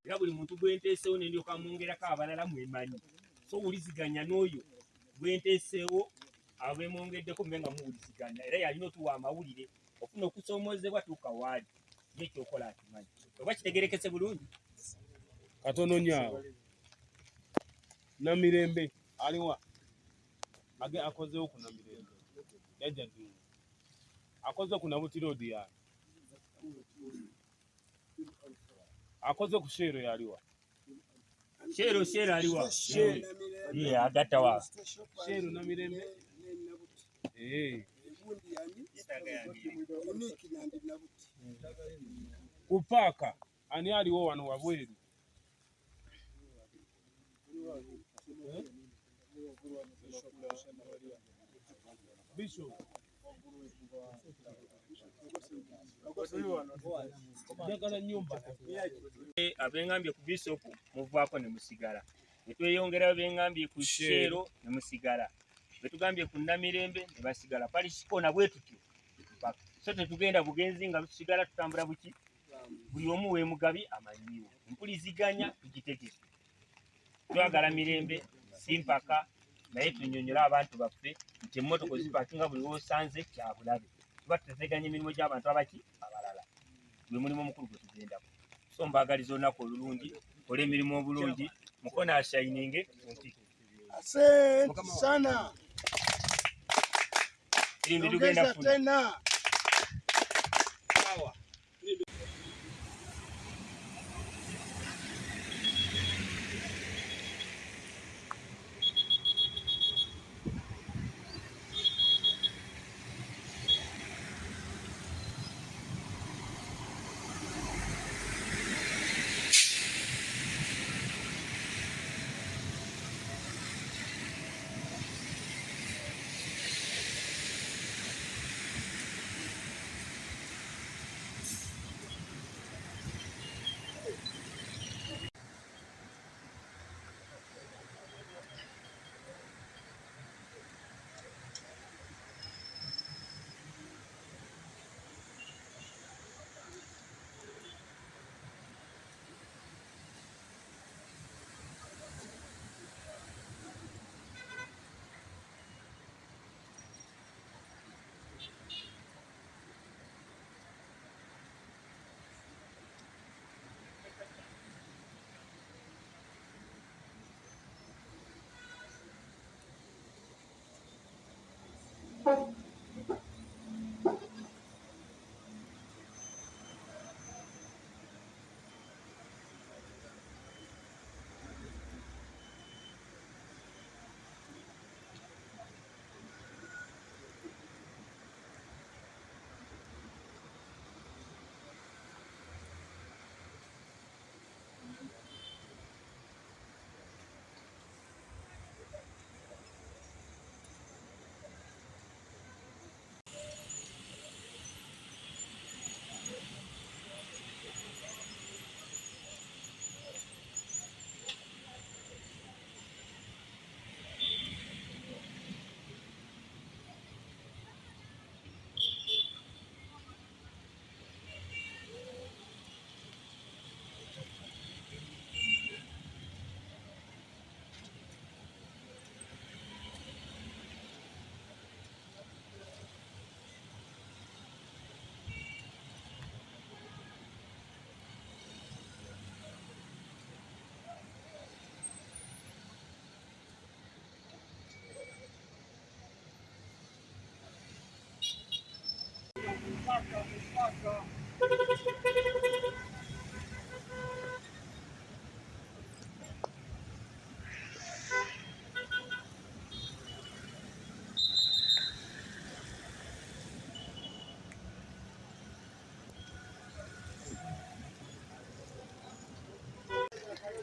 Era buli muntu gwenteesewo nendyoka mwongerako abalala mwemanyi so wuliziganya n'oyo gwenteesewo abemwongeddeko mbe nga muwuliziganya era yalina otuwa amawulire ofuna okusoomozebwa tuuka waali nekyokola akimanyi oba kitegerekese bulungi katono nyaawo Namirembe aliwa akozewo ku Namirembe yajja ddumu akoze ku Nabutirodi ya akoze ku Shero yaliwa Shero aliwa ye agatawa Shero Namirembe kupaka ani aliwo wano wabweru Bishop abengambye ku Bishop muvaako ne musigala netweyongerayo bengambye ku Shero ne musigala betugambye ku Namirembe ne basigala palisikona bwe tutyo so tetugenda bugenzi nga tusigala tutambula buki buli omu we mugabi amanyiwo mpuliziganya tugitegeke twagala mirembe simpaka naye tunyonyola abantu baffe nti emmotoka zipakinga buli wosanze kyabulabe tuba tuteganya emirimu gy'abantu abaki abalala gwe mulimu omukulu gwe tugendako so mbaagaliza olunaku olulungi kola emirimu obulungi mukono ashayininge kuntiko asante sana tugenda tena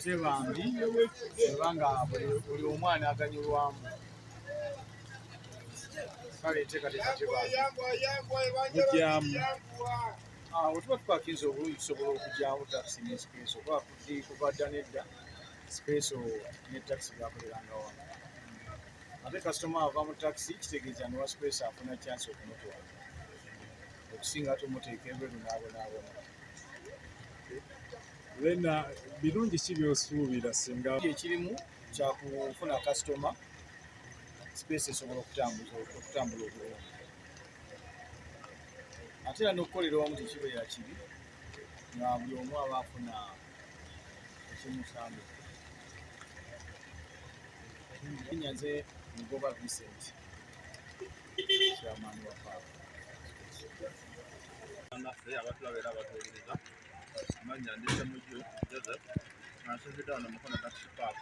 tebambi kubanga buli omwana aganyulwamu kale enteekateeka tebambi awo tuba tupakinze obulungi tusobola okugyamu takisi n'espeso kuva dda nedda speso ne takisi byakoleranga wano ate kasitoma ava mu takisi kitegeeza newa speso afuna kyansi okumutwala okusinga tumuteeka ebweru n'abonaabona Lena birungi ki by'osuubira singa ekirimu kyakufuna kasitoma space esobola okutambula obulungi ate era n'okukolera wamu tekibeera kibi nga buli omu aba afuna ekimusambu nze Ngoba Vincent chairman wa paaka naffe abatulabera abatuwuliriza amanya ndise mujju Joseph nasinzidde wano Mukono Taxi Park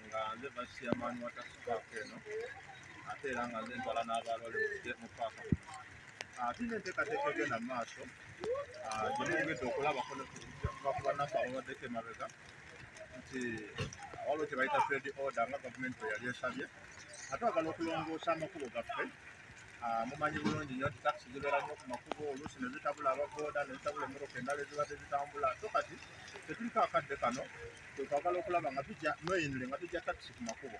nga nze vice chairman wa taxi park eno ate era nga nze ntwala n'abalole mu paaka tulina enteekateeka egenda mu maaso gyemwongedde okulabako bakuba naffe ababaddeko emabega nti waliwo kye bayita trade order nga gavumenti bwe yali esabye atwagala okulongoosa amakubo gaffe mumanyi bulungi nnyo nti takisi zibeera nnyo ku makubo oluusi ne zitabula ababooda ne zitabula emmotoka endala ezibadde zitambula so kati tetuliko akadde kano twetwagala okulaba nga tujja mweyinire nga tujja takisi ku makubo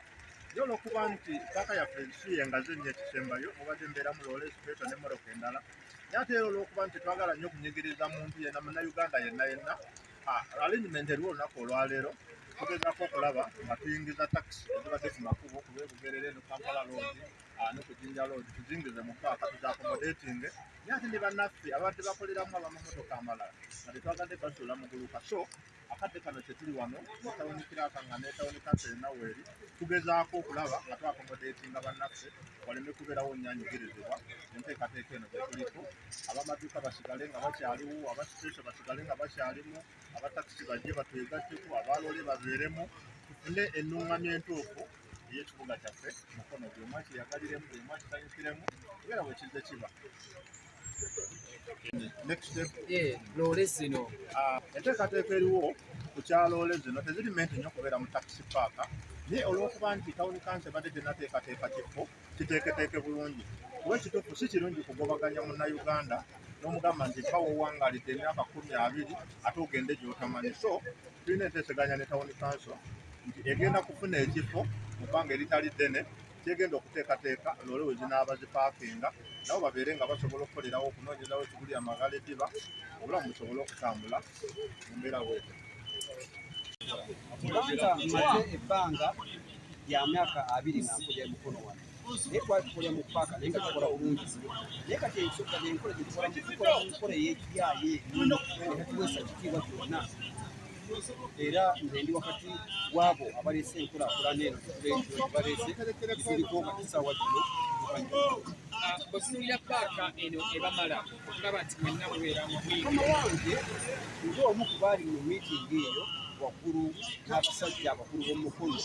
naye olw'okuba nti paaka yaffe siyengaze nnyo ekisembayo mubadde mbeera mu loole esipesa n'emmotoka endala naye ate era olw'okuba nti twagala nnyo okunyigiriza muntu yenna munnayuganda yenna arrangement eriwo olunaku olwaleero tugezaako okulaba nga tuyingiza takisi ezibadde ku makubo ku Lwebugerere ne Kampala Road ne ku Jinja Road tuzingize mu paaka tuzakomodatinge naye ate ne bannaffe abadde bakoleramu abamamotoka amalala nga tetwagadde basuula mu guluka so akadde kano kyetuli wano netawuni kiraka nga netawuni kansere naweeri tugezaako okulaba nga twakomodatinga bannaffe waleme kubeerawo nnyanyigirizibwa enteekateeka eno gyetuliko abamaduuka basigale nga bakyaliwo abasiteesho basigale nga bakyalimu abatakisi bajje batwegatteko abalole babeeremu tufune ennuŋŋamyo entuufu ey'ekibuga kyaffe Mukono buli omu akiyagaliremu buli omu akisanyukiremu era bwe kizze kiba loole zino enteekateeka eriwo ku kyaloole zino teziri menti nnyo okubeera mu takisi paaka naye olw'okuba nti tawuni kansi ebadde tenateekateeka kifo kiteeketeeke bulungi kuba ekituufu si kirungi kugobaganya munnayuganda n'omugamba nti mpa wowangaalidde emyaka 20 ate ogende gy'otamanyi so tulina enteeseganya ne tawuni kanso nti egenda kufuna ekifo mu bbanga eritali ddene kyegenda okuteekateeka loole we zinaaba zipaakinga nabo babeere nga basobola okukolerawo okunoonyezawo ekiguli amagala eddiba obulamu busobole okutambula mu mbeera bwete kubanga maze ebbanga lya myaka 2 nga nkolera Mukono wano naye twatukolera mu paaka naye nga tukola bulungi naye kati ensonga enkola gyetukola tukola mu nkola ey'ekiryayo etatuweesa kitiibwa kyonna era nze ndi wakati waabo abaleese enkulaakulana eno baleese etuliko nga kisaawa kino bwetunulira paaka eno ebamala okulaba nti mwenna mubeera mukama wange nze omu ku baali mu miitingi eyo waggulu n'abasajja abakulu b'omukono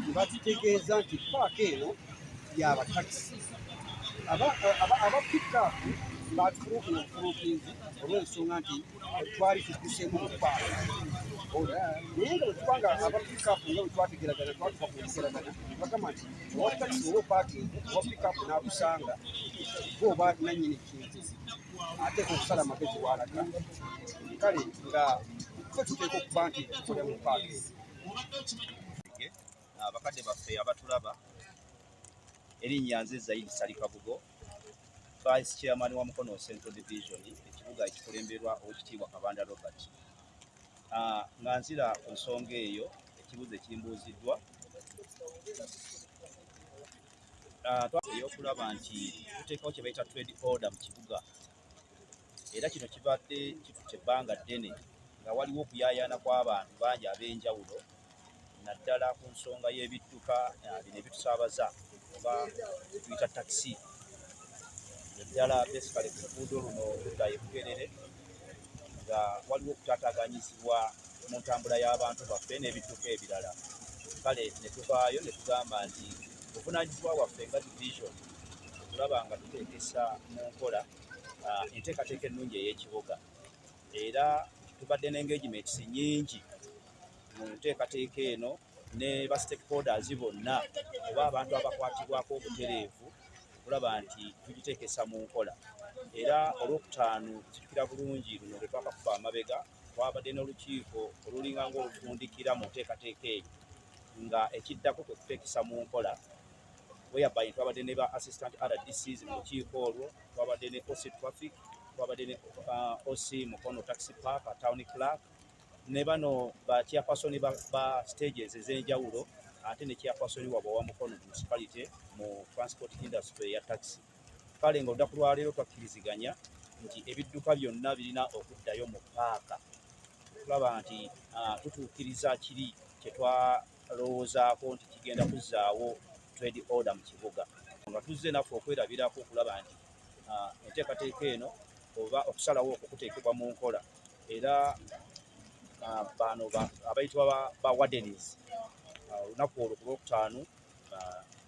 tebatutegeeza nti paaka eno y'abatakisi aba pikaapu baatufuluukuna obufuluukizi olw'ensonga nti twali tudduseemu mu paaka naye nga bwetubanga aba pikaapu nga bwe twategeragana twatuka ku nseragana bagamba nti owa takisi oba opaakingi owa pikaapu n'akusanga gwoba nannyini kintu ateeka okusala amagezi w'alaga kale nga ffe tuteeka okuba nti tukolera mu paaka abakadde baffe abatulaba erinnya nze Zaidi Salikabugo vice chairman wa Mukono Central Division ekibuga ekikulemberwa Oweekitiibwa Kabanda Robert nga nzira ku nsonga eyo ekibuzo ekimbuuziddwa ey'okulaba nti tuteekawo kye bayita trade order mu kibuga era kino kibadde kitutte ebbanga ddene nga waliwo okuyaayaana kw'abantu bangi ab'enjawulo naddala ku nsonga y'ebidduka bino ebitusaabaza oba tuyita takisi eddala besikale ku luguudo luno ludda Bugerere nga waliwo okutaataaganyizibwa mu ntambula y'abantu baffe n'ebidduka ebirala kale ne tuvaayo ne tugamba nti obuvunaanyizibwa waffe nga division tulaba nga tuteekesa mu nkola enteekateeka ennungi ey'ekibuga era tubadde n'engagements nnyingi mu nteekateeka eno ne ba stakeholders bonna oba abantu abakwatibwako obutereevu okulaba nti tugiteekesa mu nkola. Era olwokutaano kijjukira bulungi luno lwe twakakuba amabega, twabadde n'olukiiko olulinga ng'olufundikira mu nteekateeka eyo nga ekiddako kwe kuteekesa mu nkola, whereby twabadde ne ba assistant RDCs mu lukiiko olwo, twabadde ne OC traffic, twabadde ne OC Mukono taxi park, town clerk, ne bano ba chairperson ba stages ez'enjawulo, ate ne chairperson wabwe wa Mukono municipality mu transport industry ya taxi. Kale ng'olunaku lwa leero twakkiriziganya nti ebidduka byonna birina okuddayo mu paaka okulaba nti tutuukiriza kiri kye twalowoozaako nti kigenda kuzzaawo trade order mu kibuga. Nga tuzze naffe okwerabirako okulaba nti enteekateeka eno oba okusalawo okuteekebwa mu nkola. Era bano abayitibwa ba wardens olunaku olwo ku lwokutaano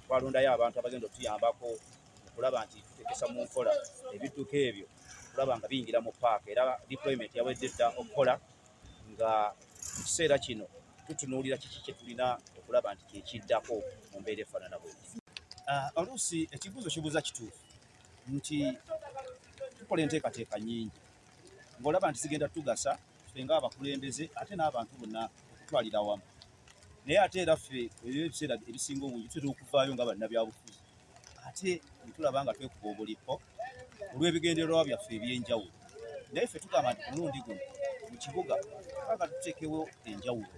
twalondayo abantu abagenda okutuyambako okulaba nti tuteekesa mu nkola ebidduka ebyo okulaba nga biyingira mu paaka. Era deployment yawedde dda okukola nga mu kiseera kino tutunuulira kiki kye tulina okulaba nti kyekiddako mu mbeera efaanana bweti. Oluusi ekibuuzo kibuuza kituufu nti tukola enteekateeka nnyingi ng'olaba nti zigenda tugasa ffe ng'abakulembeze ate n'abantu bonna okutwalira wamu. Naye ate era ffe ebiseera ebisinga obungi tutera okuvaayo nga bannabyabufuzi ate ne tulaba nga twekuba obuliko olw'ebigendererwa byaffe eby'enjawulo. Naye ffe tugamba nti ku mulundi guno mu kibuga twagala tuteekewo enjawulo.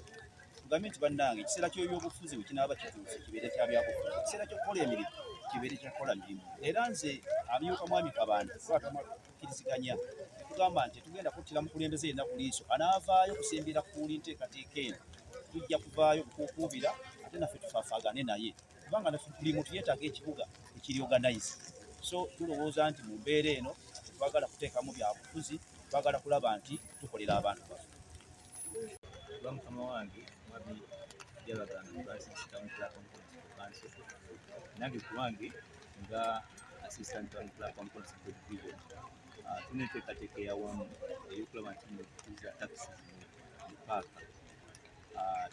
Tugambe nti bannange ekiseera ky'ebyobufuzi bwe kinaaba kituuse kibeere kya byabufuzi, ekiseera ky'okukola emirimu kibeere kya kukola mirimu. Era nze amyuka mwami Kabanda tukkiriziganya tugamba nti tugenda kuttira mukulembeze yenna ku liiso anaavaayo kusemberera kuuli nteekateeka eno, tujja kuvaayo okukuubira ate naffe tufaafaagane naye kubanga naffe buli muntu yeetaaga ekibuga ekiri organize. So tulowooza nti mu mbeera eno twagala kuteekamu byabufuzi, twagala kulaba nti tukolera abantu baffe. Lwa mukama wange mwami Byabagamba Francis Town Clerk Council, nange ku lwange nga assistant town clerk Municipal Division tulina enteekateeka eyawamu ey'okulaba nti tuza taxi mu paaka.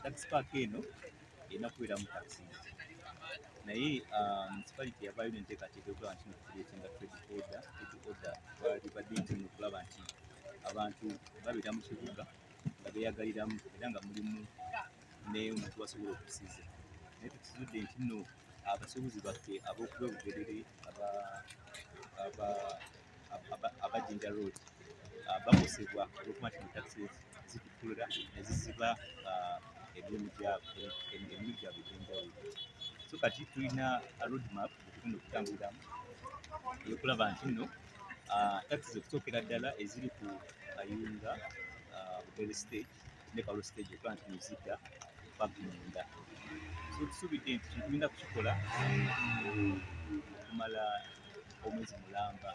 Taxi park eno erina kubeeramu taxi naye municipality yavaayo n'enteekateeka eyokulaba nti tuleetinga trade order twalibadde nti okulaba nti abantu babeera mu kibuga nga beeyagaliramu era nga mulimu n'omuntu basobola okusiiza. Naye tukisuzudde nti nno abasuubuzi baffe ab'okuba obugerere aba Jinja Road bakosebwa olw'okuba nti mu taxi zitukulira ne zisiba emirimu gyabwe egy'enjawulo. So kati tulina road map gye tugenda okutambuliramu ey'okulaba nti nno taxi okusookera ddala eziri ku Kayunga Bugere stage ne Kaolo stage okulaba nti nezidda paka munda. So tusuubidde nti tugenda kukikola okumala omwezi mulamba.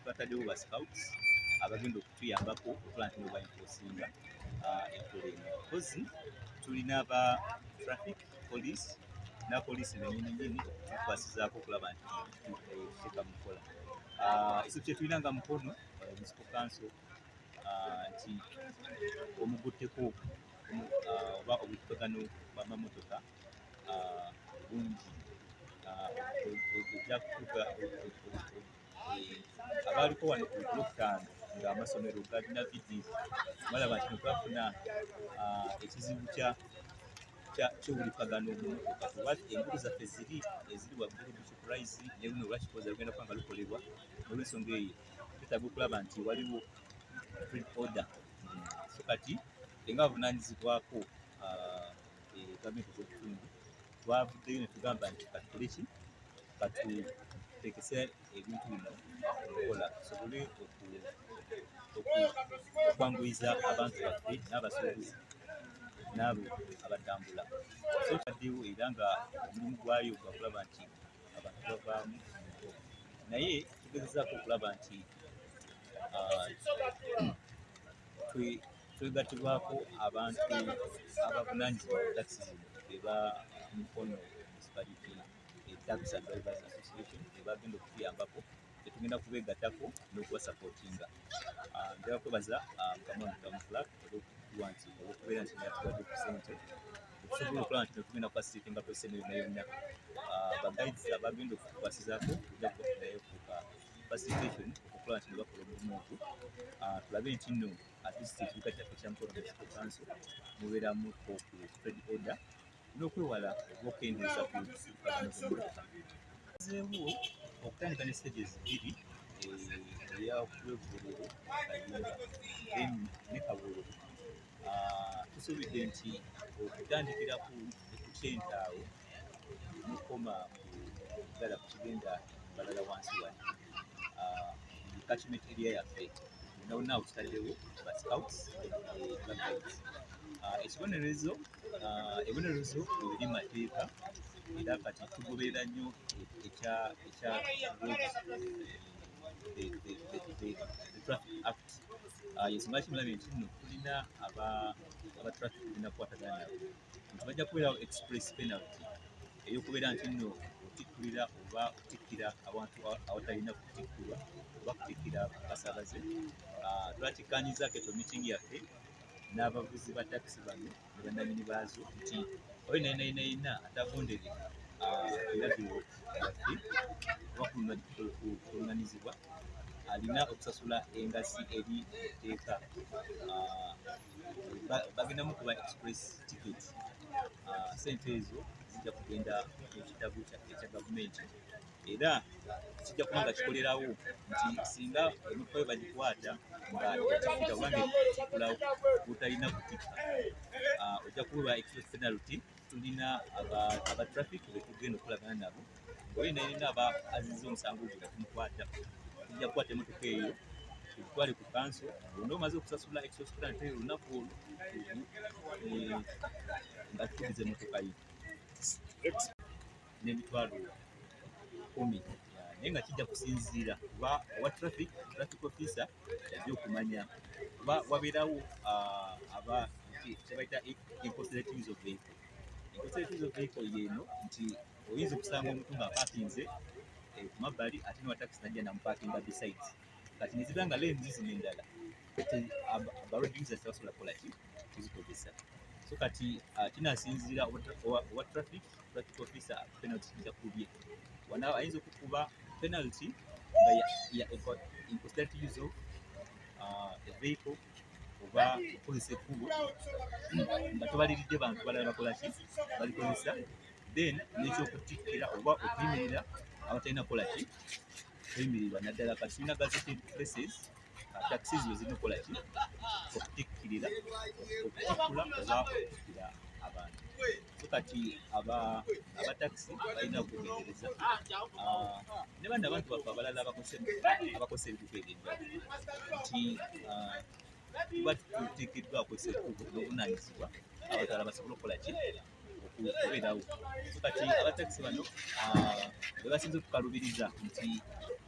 Twataddewo ba scouts abagenda okutuyambako okulaba nti neba enforcinga enkola eno. Kozi tulina ba traffic police na poliisi bennyini tukwasizaako okulaba nti tuteeka mu nkola. Ekyo kye tulina nga Mukono municipal council nti omugutteko oba obutukagano bw'amamotoka bungi ojja kutuuka abaaliko wano ku Lwokutaano ng'amasomero galina vidiyo balaba nti twafuna ekizibu ky'obulipagano mu motoka kuba enguudo zaffe eziri waggulu Bishop Rise ne luno olwakikoza lugenda kuba nga lukolebwa. Olw'ensonga eyo twetaaga okulaba nti waliwo trade order. So kati nga buvunaanyizibwako gavumenti ez'obutundu twavuddeyo ne tugamba nti katukole ki katuteekese ebintu bino okukola tusobole okwanguyiza abantu baffe n'abasuubuzi n'abo abatambula. So taddewo era nga omulimu gwayo gwakulaba nti abantu bavaamu, naye tugezezaako okulaba nti twegattibwako abantu abavunaanyizibwa ku taxi zino eba Mukono Municipality Taxi and Drivers Association ebagenda okutuyambako, tetugenda kubeegattako n'okubasapootinga. Njagala kwebaza Mukama Town Clerk okuwa nti okubeera nti yatuwadde ku ssente okusobola okulaba nti netugenda kufasilitatinga process eno yonna yonna baguides abagenda okukwasizaako ojja kubafunayo kuka facilitation okukola nti ne bakola omulimu ogwo tulabe nti nno at least ekibuga kyaffe kya Mukono Municipal Council mubeeramu ku trade order n'okwewala okwendeeza ku zeewo okutandika ne stages bbiri eyakwevuliro ne Kabolo tusuubidde nti okutandikira ku Kyentaawo mukoma ddala ku kigenda balala wansi wano catchment area yaffe nawonna okitaddewo ba scouts baguides ekibonerezo eri mateeka era kati tugoberera nnyo ekya the traffic act yensonga kimulabe nti nno tulina aba traffic tulina kukwatagana nabo nti bajja kubeerawo express penalty ey'okubeera nti nno otikkulira oba otikkira abantu awatalina kutikkulwa oba kutikkira basaabaze twakikkaanyiza keto meeting yaffe n'abavuzi ba takisi bano ne bannanyini baazo nti oyo nayenayina atagondere ebiragiro byaffe oba kulunganizibwa alina okusasula engasi eri etteeka bagendamu kuba express ticket sente ezo zijja kugenda mu kitabo kyaffe ekya gavumenti era kijja kuba nga kikolerawo nti singa emikwayo bagikwata nga ekifita oba ngaekikulawo butalina kutikka ojja kuba express penalty tulina aba traffic betugenda okulagana nabo ngaoyinairina aba aziza omusango gwe tumukwata tujja kukwata emmotoka eyo tutwale ku kanso olwo omaze okusasula express penalty olunaku olwo nga tukubiza emmotoka yo n'emitwalo 10 naye nga kijja kusinziira kuba owa traffic officer yajja okumanya kuba wabeerawo kyebayita inconsiderate use of vehicle. Inconsiderate use of vehicle yeeno nti oyinza okusanga omuntu ng'apaakinze ku mabbali ate ne wa taxi najja namupaakinga besides kati ne ziba nga lanes zino endala aba road users tebasobola kukola ki kuzikozesa so kati kinaasinziira owa traffic officer penalty gyakubye wanaaba ayinza okukuba penalty nga inconsiderate use of a vehicle oba okukozesa ekkubo nga tobaliridde bantu balala bakola ki balikozesa then n'ekyokutikkira oba okuyimirira abatalina kukola ki kuyimirirwa naddala kati tulina gazetted places taxis we zirina okukola ki okutikkirira okutikkula oba okutikkira abantu so kati abataxi balina okugendereza ne bandi abantu baffe abalala abakozesa ebituko eby'enjawulo nti tuba tuteekeddwa akozesa ekkubo n'obuvunaanyizibwa abatala basobole okukola ki okubeerawo so kati abatakisi bano bwe basinza okukalubiriza nti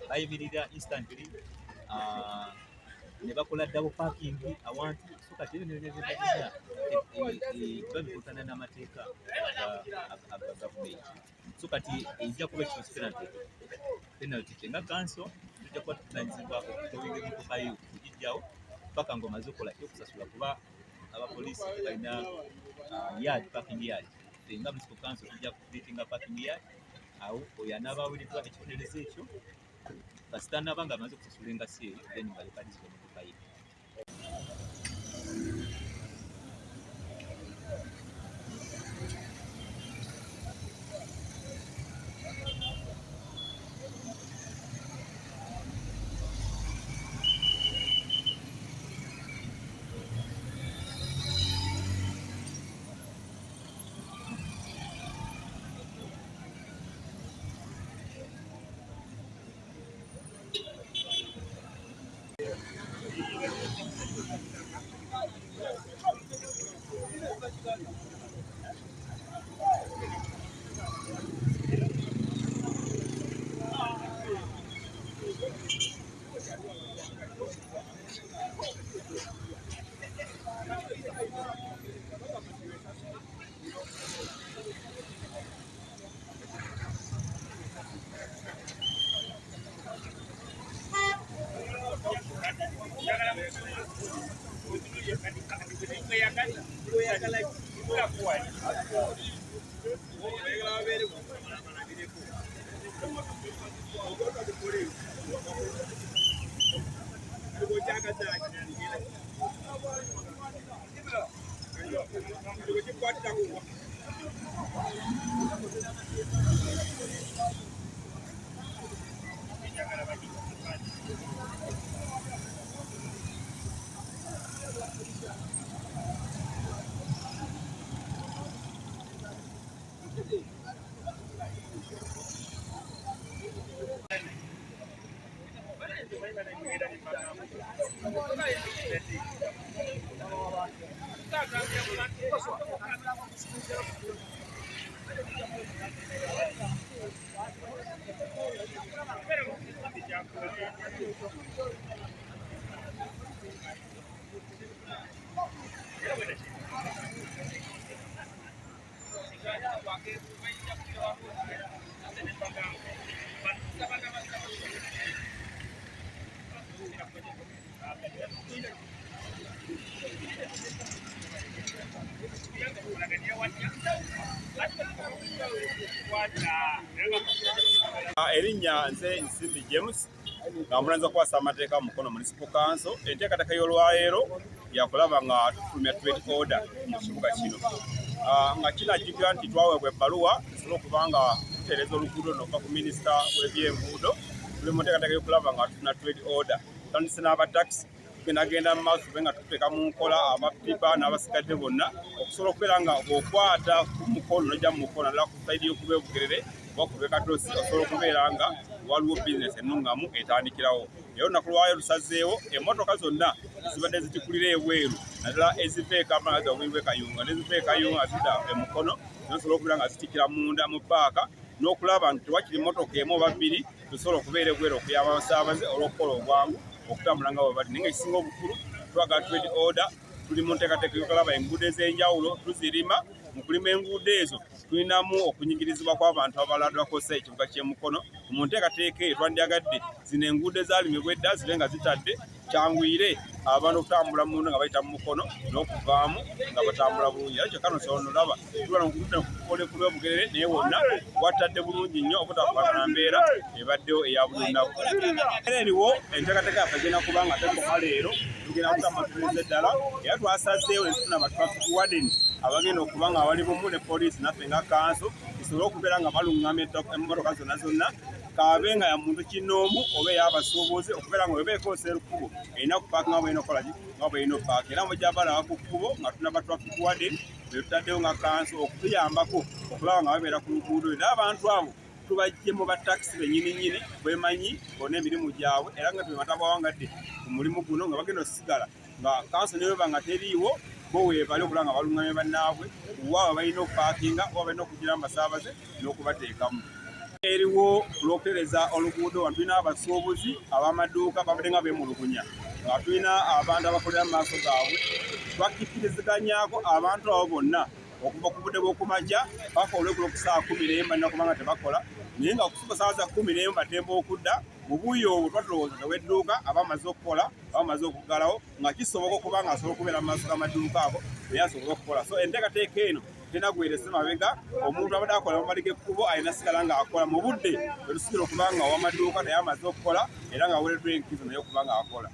bayimirira instantly ne bakola double parking awantu so kati ebyo nebyobyona biba bikutana n'amateeka aga gavumenti so kati ejja kuba express penalty nga kanso tujja kuba tuvunaanyizibwa okutowinga emmotoka yo kugijjawo paka ng'omaze okukola ki okusasula kuba abapoliisi balina parking yard nga municipal council tujja kucreatinga parking yard awo oyo anaabaweereddwa ekibonerezo ekyo kasita anaaba nga amaze okusasula engasi eyo then balekalizibwa emmotoka ye Erinnya nze Nsimbi James nga mulanza kwasa amateeka mukono municipal council enteekateeka y'olwaleero yakulaba nga tufulumya trade order mu kibuga kino nga kinajjukira nti twaweebwa ebbaluwa tusobole okuba nga tutereeza oluguudo n'okuva ku minisita w'ebyenguudo tuli mu nteekateeka y'okulaba nga tufuna trade order tutandise n'abataxi tugendagenda mu maaso tube nga tuteeka mu nkola abapipa n'abasigadde bonna okusobola okubeera nga okwata ku mukono n'ojja mu mukono naddala ku sayidi y'okuba ebugerere bakube katosi osobola okubeera nga waliwo bizinesi ennungamu etandikirawo. Era olunaku lwayo lusazeewo emmotoka zonna zibadde zitikulira ebweru naddala eziva e Kampala nga ziva e Kayunga n'eziva e Kayunga zidda emukono zisobola okubeera nga zitikira munda mu paaka n'okulaba nti tewakiri mmotoka emu oba bbiri tusobola okubeera ebweru okuyamba abasaabaze olw'okukola obwangu okutambula nga bwe bali. Naye nga ekisinga obukulu twagala trade order tuli mu nteekateeka y'okulaba enguudo ez'enjawulo tuzirima. Mu kulima enguudo ezo tulinamu okunyigirizibwa kw'abantu abalala bakozesa ekibuga ky'emukono. Mu nteekateeka eyo twandyagadde zino enguudo ezalimibwa edda zibe nga zitadde kyanguyire abantu okutambula munda nga bayita mu mukono n'okuvaamu nga batambula bulungi. Era kyokka nosonolaba tulwana kukolekulu Bugerere naye wonna watadde bulungi nnyo obutafaanana mbeera ebaddewo eya buli nnaku. Era eriwo enteekateeka yaffe egenda kuba nga tekoma leero tugenda kutambatuliza eddala era twasazeewo ne tufuna ba-traffic warden abagenda okuba nga bali bumu ne poliisi naffe nga kanso tusobole okubeera nga baluŋŋamya emmotoka zonna zonna kaabe nga ya muntu kinoomu oba ey'abasuubuzi okubeera nga weba ekoosa ekkubo erina kupaaka nga bwalina okukola nga bwalina opaaka. Era mujja balaba ku kkubo nga tulina ba traffic warden be tutaddewo nga kanso okutuyambako okulaba nga babeera ku luguudo era abantu abo tubajjemu batakisi bennyini bemanyi bonna emirimu gyabwe era nga tebatabawangadde ku mulimu guno nga bagenda osigala nga kanso neweba nga teriiwo bo weebale okulaba nga baluŋŋamya bannaabwe waaba balina okupaakinga oba balina okugira mu basaabaze n'okubateekamu. Eriwo olw'okutereza oluguudo nga tulina abasuubuzi ab'amaduuka babadde nga beemulugunya nga tulina abantu abakolera mu maaso gaabwe bakkiriziganyako abantu abo bonna okuva ku budde bw'okumakya paka olweggulo ku ssaawa 11 balina kuba nga tebakola naye nga okusuka ssaawa za 11 batemba okudda mu buuyi obwo twatulowooza tewedduuka abamaze okukola abamaze okuggalawo nga kisoboka okuba nga asobola okubeera mu maaso g'amaduuka ago naye asobola okukola. So enteekateeka eno tena gwerese mabega omuntu abadde akola mu mabbali g'ekkubo alina sigala ng'akola mu budde bwe tusigala okuba nga ow'amaduuka naye amaze okukola era nga aweereddwa enkizo naye okuba ng'akola.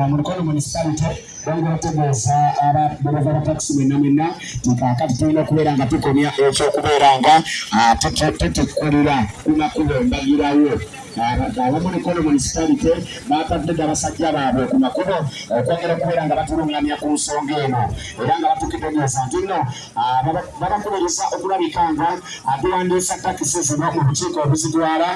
Mukono municipality bongera tegeeza abadereva ba taxi mwenna nti tulina okubeera nga tukomya ekyokubeera nga tetukolera ku makubo mbagirawo abamu Mukono municipality batadde abasajja baabwe ku makubo okwongera okubeera nga batulungamya ku nsonga eno era nga batukitegeeza nti nno babakubiriza okulabika nga tuwandiisa takisi zino mu bukiiko obuzitwala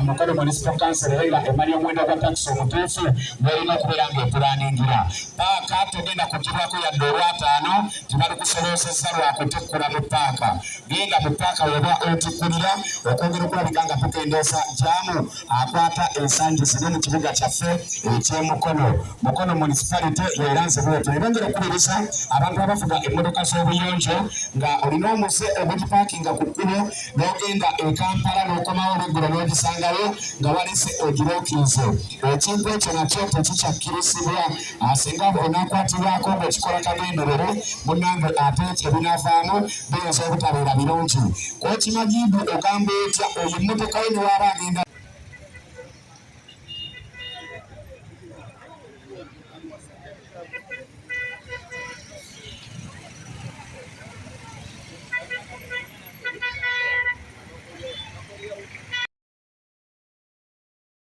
Mukono municipal council era nga emali omuwendo gwa takisi omutuufu bwerina okubeera ng'epulaningira paaka togenda kugibwako yadde olwataano tibali kusobozesa lwakutekkula mu paaka genda mu paaka weba otikkulira okwongera okulabika nga tukendeeza jaamu akwata ensangi zino mu kibuga kyaffe eky'Emukono. Mukono municipality yeeranze bwetyo ebongera okukubiriza abantu abavuga emmotoka z'obuyonjo nga olina omuze ogugipaakinga ku kkubo n'ogenda e Kampala n'okomawo olweggulo n'ogisangayo nga walese ogirookirize ekintu ekyo nakyo tekikyakkirizibwa singa onaakwatibwako ng'ekikola kagenderere munnange ate ebinaavaamu biyinza obutabeera birungi Kooki Majibu ogamba etya oyo emmotoka ye ne waaba agenda